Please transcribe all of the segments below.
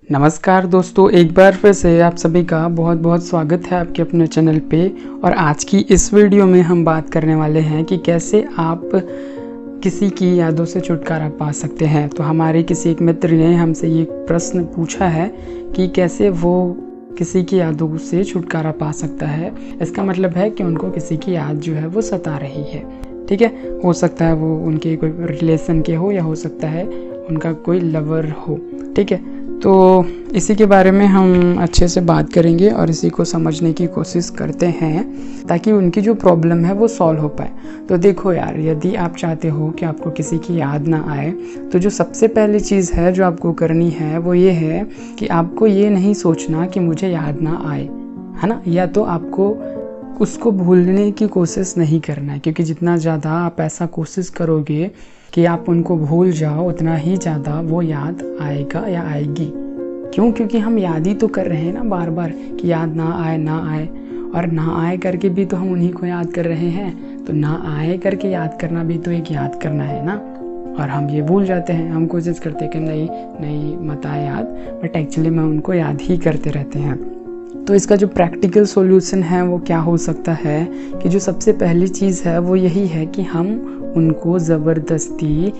नमस्कार दोस्तों, एक बार फिर से आप सभी का बहुत बहुत स्वागत है आपके अपने चैनल पे। और आज की इस वीडियो में हम बात करने वाले हैं कि कैसे आप किसी की यादों से छुटकारा पा सकते हैं। तो हमारे किसी एक मित्र ने हमसे ये प्रश्न पूछा है कि कैसे वो किसी की यादों से छुटकारा पा सकता है। इसका मतलब है कि उनको किसी की याद जो है वो सता रही है। ठीक है, हो सकता है वो उनके कोई रिलेशन के हो या हो सकता है उनका कोई लवर हो। ठीक है, तो इसी के बारे में हम अच्छे से बात करेंगे और इसी को समझने की कोशिश करते हैं ताकि उनकी जो प्रॉब्लम है वो सॉल्व हो पाए। तो देखो यार, यदि आप चाहते हो कि आपको किसी की याद ना आए तो जो सबसे पहली चीज़ है जो आपको करनी है वो ये है कि आपको ये नहीं सोचना कि मुझे याद ना आए, है ना। या तो आपको उसको भूलने की कोशिश नहीं करना है, क्योंकि जितना ज़्यादा आप ऐसा कोशिश करोगे कि आप उनको भूल जाओ उतना ही ज़्यादा वो याद आएगा या आएगी। क्यों? क्योंकि हम याद ही तो कर रहे हैं ना बार बार कि याद ना आए ना आए, और ना आए करके भी तो हम उन्हीं को याद कर रहे हैं। तो ना आए करके याद करना भी तो एक याद करना है ना। और हम ये भूल जाते हैं, हम कोशिश करते हैं कि नहीं नहीं मत आए याद, बट एक्चुअली में उनको याद ही करते रहते हैं। तो इसका जो प्रैक्टिकल सॉल्यूशन है वो क्या हो सकता है कि जो सबसे पहली चीज़ है वो यही है कि हम उनको ज़बरदस्ती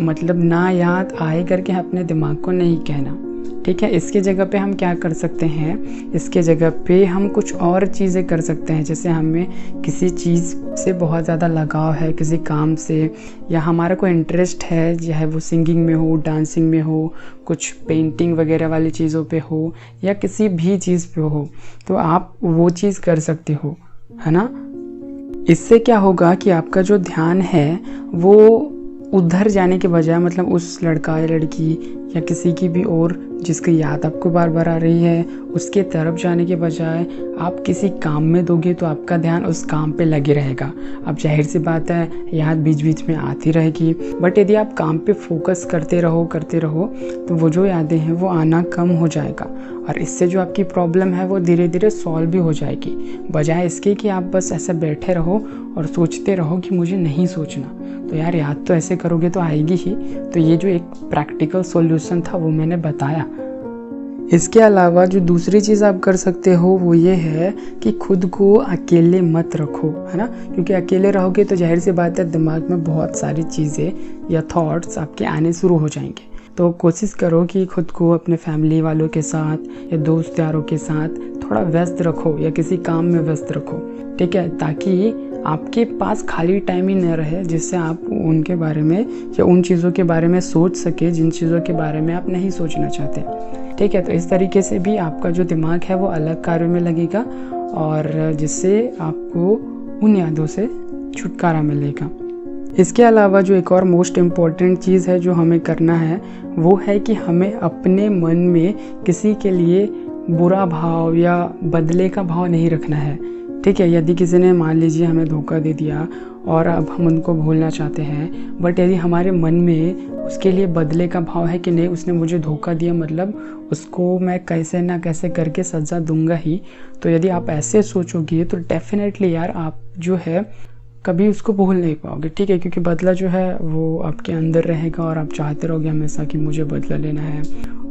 मतलब ना याद आए करके अपने दिमाग को नहीं कहना। ठीक है, इसके जगह पे हम क्या कर सकते हैं, इसके जगह पे हम कुछ और चीज़ें कर सकते हैं। जैसे हमें किसी चीज़ से बहुत ज़्यादा लगाव है, किसी काम से, या हमारा कोई इंटरेस्ट है, चाहे वो सिंगिंग में हो, डांसिंग में हो, कुछ पेंटिंग वगैरह वाली चीज़ों पे हो, या किसी भी चीज़ पे हो, तो आप वो चीज़ कर सकते हो, है ना। इससे क्या होगा कि आपका जो ध्यान है वो उधर जाने के बजाय, मतलब उस लड़का या लड़की या किसी की भी और जिसकी याद आपको बार बार आ रही है उसके तरफ जाने के बजाय आप किसी काम में दोगे तो आपका ध्यान उस काम पे लगे रहेगा। अब जाहिर सी बात है याद बीच बीच में आती रहेगी, बट यदि आप काम पे फोकस करते रहो तो वो जो यादें हैं वो आना कम हो जाएगा, और इससे जो आपकी प्रॉब्लम है वो धीरे धीरे सॉल्व भी हो जाएगी। बजाय इसके कि आप बस ऐसे बैठे रहो और सोचते रहो कि मुझे नहीं सोचना, तो यार याद तो ऐसे करोगे तो आएगी ही। तो ये जो एक प्रैक्टिकल सॉल्यूशन था वो मैंने बताया। इसके अलावा जो दूसरी चीज़ आप कर सकते हो वो ये है कि खुद को अकेले मत रखो, है ना। क्योंकि अकेले रहोगे तो जाहिर सी बात है दिमाग में बहुत सारी चीज़ें या थॉट्स आपके आने शुरू हो जाएंगे। तो कोशिश करो कि खुद को अपने फैमिली वालों के साथ या दोस्त यारों के साथ थोड़ा व्यस्त रखो या किसी काम में व्यस्त रखो। ठीक है, ताकि आपके पास खाली टाइम ही न रहे जिससे आप उनके बारे में या उन चीज़ों के बारे में सोच सके जिन चीज़ों के बारे में आप नहीं सोचना चाहते। ठीक है, तो इस तरीके से भी आपका जो दिमाग है वो अलग कार्यों में लगेगा और जिससे आपको उन यादों से छुटकारा मिलेगा। इसके अलावा जो एक और मोस्ट इम्पॉर्टेंट चीज़ है जो हमें करना है वो है कि हमें अपने मन में किसी के लिए बुरा भाव या बदले का भाव नहीं रखना है। ठीक है, यदि किसी ने मान लीजिए हमें धोखा दे दिया और अब हम उनको भूलना चाहते हैं, बट यदि हमारे मन में उसके लिए बदले का भाव है कि नहीं उसने मुझे धोखा दिया मतलब उसको मैं कैसे ना कैसे करके सज़ा दूंगा ही, तो यदि आप ऐसे सोचोगे तो डेफिनेटली यार आप जो है कभी उसको भूल नहीं पाओगे। ठीक है, क्योंकि बदला जो है वो आपके अंदर रहेगा और आप चाहते रहोगे हमेशा कि मुझे बदला लेना है,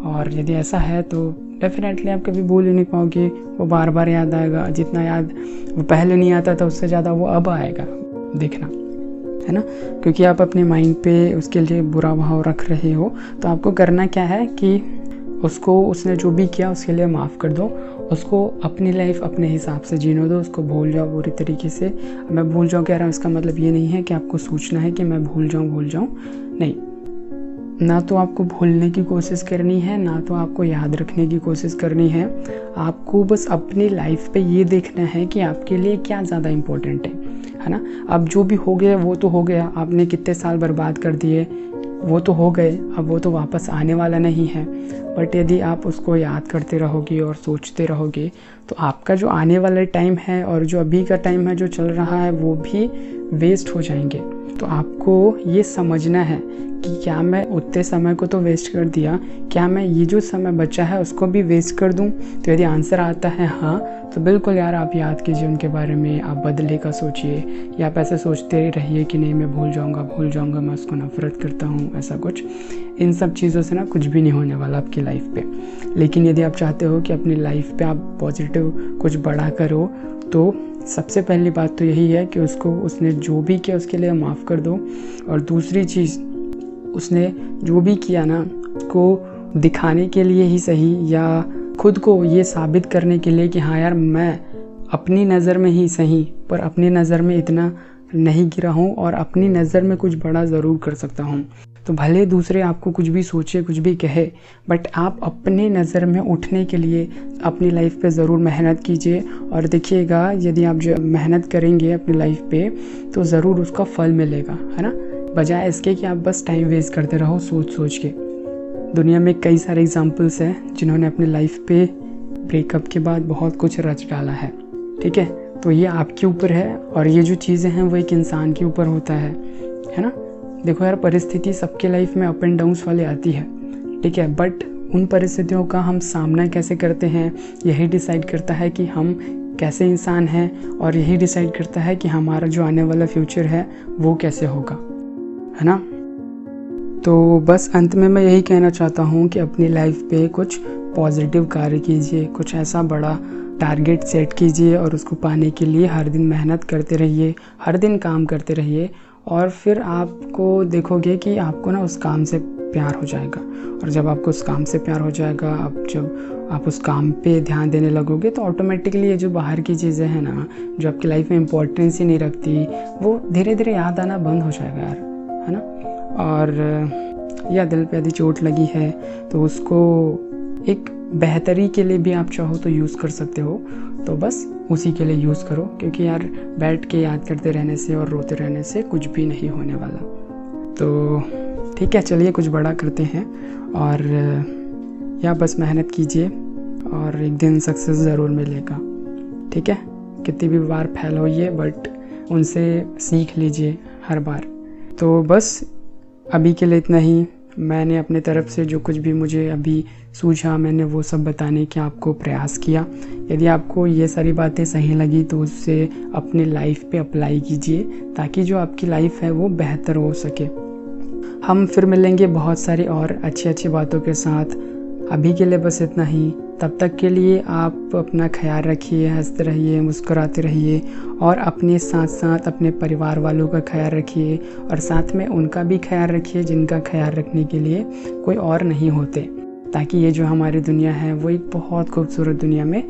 और यदि ऐसा है तो डेफिनेटली आप कभी भूल ही नहीं पाओगे। वो बार बार याद आएगा, जितना याद वो पहले नहीं आता था उससे ज़्यादा वो अब आएगा, देखना, है ना। क्योंकि आप अपने माइंड पे उसके लिए बुरा भाव रख रहे हो। तो आपको करना क्या है कि उसको, उसने जो भी किया उसके लिए माफ़ कर दो, उसको अपनी लाइफ अपने हिसाब से जीने दो, उसको भूल जाओ पूरी तरीके से। मैं भूल जाऊँ कह रहा हूँ इसका मतलब ये नहीं है कि आपको सोचना है कि मैं भूल जाऊँ, नहीं। ना तो आपको भूलने की कोशिश करनी है ना तो आपको याद रखने की कोशिश करनी है। आपको बस अपनी लाइफ पे ये देखना है कि आपके लिए क्या ज़्यादा इम्पोर्टेंट है ना। अब जो भी हो गया वो तो हो गया, आपने कितने साल बर्बाद कर दिए वो तो हो गए, अब वो तो वापस आने वाला नहीं है। बट यदि आप उसको याद करते रहोगे और सोचते रहोगे तो आपका जो आने वाला टाइम है और जो अभी का टाइम है जो चल रहा है वो भी वेस्ट हो जाएंगे। तो आपको ये समझना है कि क्या मैं उतने समय को तो वेस्ट कर दिया, क्या मैं ये जो समय बचा है उसको भी वेस्ट कर दूं? तो यदि आंसर आता है हाँ, तो बिल्कुल यार आप याद कीजिए उनके बारे में, आप बदले का सोचिए, या आप ऐसे सोचते रहिए कि नहीं मैं भूल जाऊँगा, मैं उसको नफरत करता हूँ, ऐसा कुछ। इन सब चीज़ों से ना कुछ भी नहीं होने वाला आपकी लाइफ पे। लेकिन यदि आप चाहते हो कि अपनी लाइफ पे आप पॉजिटिव कुछ बड़ा करो, तो सबसे पहली बात तो यही है कि उसने जो भी किया उसके लिए माफ़ कर दो। और दूसरी चीज़, उसने जो भी किया ना, उसको दिखाने के लिए ही सही या खुद को ये साबित करने के लिए कि हाँ यार मैं अपनी नज़र में ही सही, पर अपनी नज़र में इतना नहीं गिरा हूँ और अपनी नज़र में कुछ बड़ा ज़रूर कर सकता हूँ। तो भले दूसरे आपको कुछ भी सोचे, कुछ भी कहे, बट आप अपने नज़र में उठने के लिए अपनी लाइफ पे ज़रूर मेहनत कीजिए। और देखिएगा यदि आप जो मेहनत करेंगे अपनी लाइफ पे, तो ज़रूर उसका फल मिलेगा, है ना। बजाय इसके कि आप बस टाइम वेस्ट करते रहो सोच के। दुनिया में कई सारे एग्जाम्पल्स हैं जिन्होंने अपनी लाइफ पे ब्रेकअप के बाद बहुत कुछ रच डाला है, ठीक है। तो ये आपके ऊपर है, और ये जो चीज़ें हैं वो एक इंसान के ऊपर होता है ना। देखो यार, परिस्थिति सबके लाइफ में अप एंड डाउन्स वाले आती है, ठीक है, बट उन परिस्थितियों का हम सामना कैसे करते हैं यही डिसाइड करता है कि हम कैसे इंसान हैं, और यही डिसाइड करता है कि हमारा जो आने वाला फ्यूचर है वो कैसे होगा, है ना। तो बस अंत में मैं यही कहना चाहता हूँ कि अपनी लाइफ पे कुछ पॉजिटिव कार्य कीजिए, कुछ ऐसा बड़ा टारगेट सेट कीजिए और उसको पाने के लिए हर दिन मेहनत करते रहिए, हर दिन काम करते रहिए, और फिर आपको देखोगे कि आपको ना उस काम से प्यार हो जाएगा। और जब आपको उस काम से प्यार हो जाएगा, जब आप उस काम पे ध्यान देने लगोगे, तो ऑटोमेटिकली ये जो बाहर की चीज़ें हैं ना, जो आपकी लाइफ में इम्पोर्टेंस ही नहीं रखती, वो धीरे धीरे याद आना बंद हो जाएगा यार, है ना। और या दिल पे यदि चोट लगी है तो उसको एक बेहतरी के लिए भी आप चाहो तो यूज़ कर सकते हो, तो बस उसी के लिए यूज़ करो, क्योंकि यार बैठ के याद करते रहने से और रोते रहने से कुछ भी नहीं होने वाला। तो ठीक है, चलिए कुछ बड़ा करते हैं, और या बस मेहनत कीजिए और एक दिन सक्सेस ज़रूर मिलेगा, ठीक है। कितनी भी बार फेल होइए, बट उनसे सीख लीजिए हर बार। तो बस अभी के लिए इतना ही। मैंने अपने तरफ से जो कुछ भी मुझे अभी सूझा, मैंने वो सब बताने का आपको प्रयास किया। यदि आपको ये सारी बातें सही लगी तो उससे अपने लाइफ पे अप्लाई कीजिए, ताकि जो आपकी लाइफ है वो बेहतर हो सके। हम फिर मिलेंगे बहुत सारी और अच्छी बातों के साथ। अभी के लिए बस इतना ही। तब तक के लिए आप अपना ख्याल रखिए, हंसते रहिए, मुस्कुराते रहिए, और अपने साथ साथ अपने परिवार वालों का ख्याल रखिए, और साथ में उनका भी ख्याल रखिए जिनका ख्याल रखने के लिए कोई और नहीं होते, ताकि ये जो हमारी दुनिया है वो एक बहुत खूबसूरत दुनिया में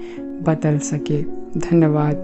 बदल सके। धन्यवाद।